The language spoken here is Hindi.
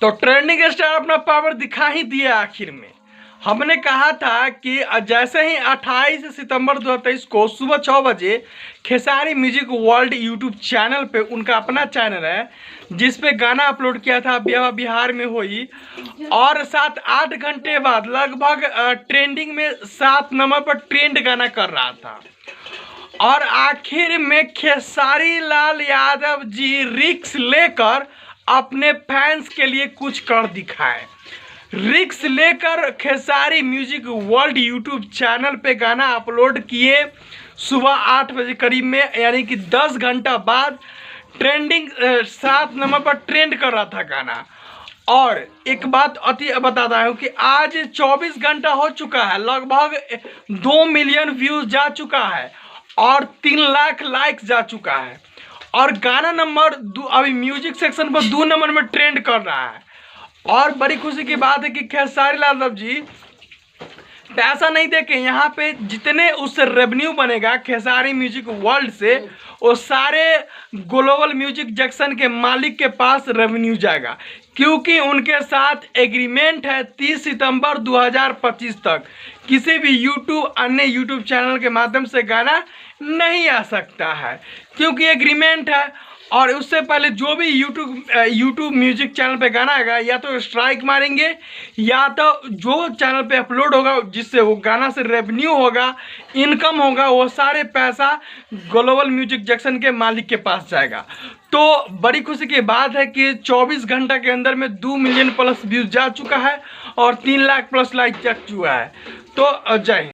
तो ट्रेंडिंग स्टार अपना पावर दिखा ही दिया आखिर में। हमने कहा था कि जैसे ही 28 सितंबर 2023 को सुबह 6 बजे Khesari music world YouTube channel पे, उनका अपना चैनल है जिस पे गाना अपलोड किया था बिहार में हुई, और 7-8 घंटे बाद लगभग ट्रेंडिंग में 7 नंबर पर ट्रेंड गाना कर रहा था। और आखिर में खेसारी लाल यादव जी रिस्क लेकर अपने फैंस के लिए कुछ कर दिखाए। रिस्क लेकर Khesari music world YouTube channel पे गाना अपलोड किए सुबह 8 बजे करीब में, यानी कि 10 घंटा बाद ट्रेंडिंग 7 नंबर पर ट्रेंड कर रहा था गाना। और एक बात अति बताता हूँ कि आज 24 घंटा हो चुका है, लगभग 2 मिलियन व्यूज जा चुका है और 3 लाख लाइक्स जा चुका है, और गाना नंबर अभी म्यूजिक सेक्शन पर 2 नंबर में ट्रेंड कर रहा है। और बड़ी खुशी की बात है कि खेसारी लाल यादव जी पैसा नहीं देके यहाँ पे जितने उससे रेवेन्यू बनेगा खेसारी म्यूजिक वर्ल्ड से, वो सारे ग्लोबल म्यूजिक जंक्शन के मालिक के पास रेवेन्यू जाएगा, क्योंकि उनके साथ एग्रीमेंट है 30 सितंबर 2025 तक किसी भी अन्य यूट्यूब चैनल के माध्यम से गाना नहीं आ सकता है, क्योंकि एग्रीमेंट है। और उससे पहले जो भी यूट्यूब म्यूजिक चैनल पे गाना आएगा या तो स्ट्राइक मारेंगे, या तो जो चैनल पे अपलोड होगा जिससे वो गाना से रेवेन्यू होगा, इनकम होगा, वो सारे पैसा ग्लोबल म्यूजिक जंक्शन के मालिक के पास जाएगा। तो बड़ी खुशी की बात है कि 24 घंटा के अंदर में 2 मिलियन प्लस व्यूज जा चुका है और 3 लाख प्लस लाइक जा चुका है। तो जय हिंद।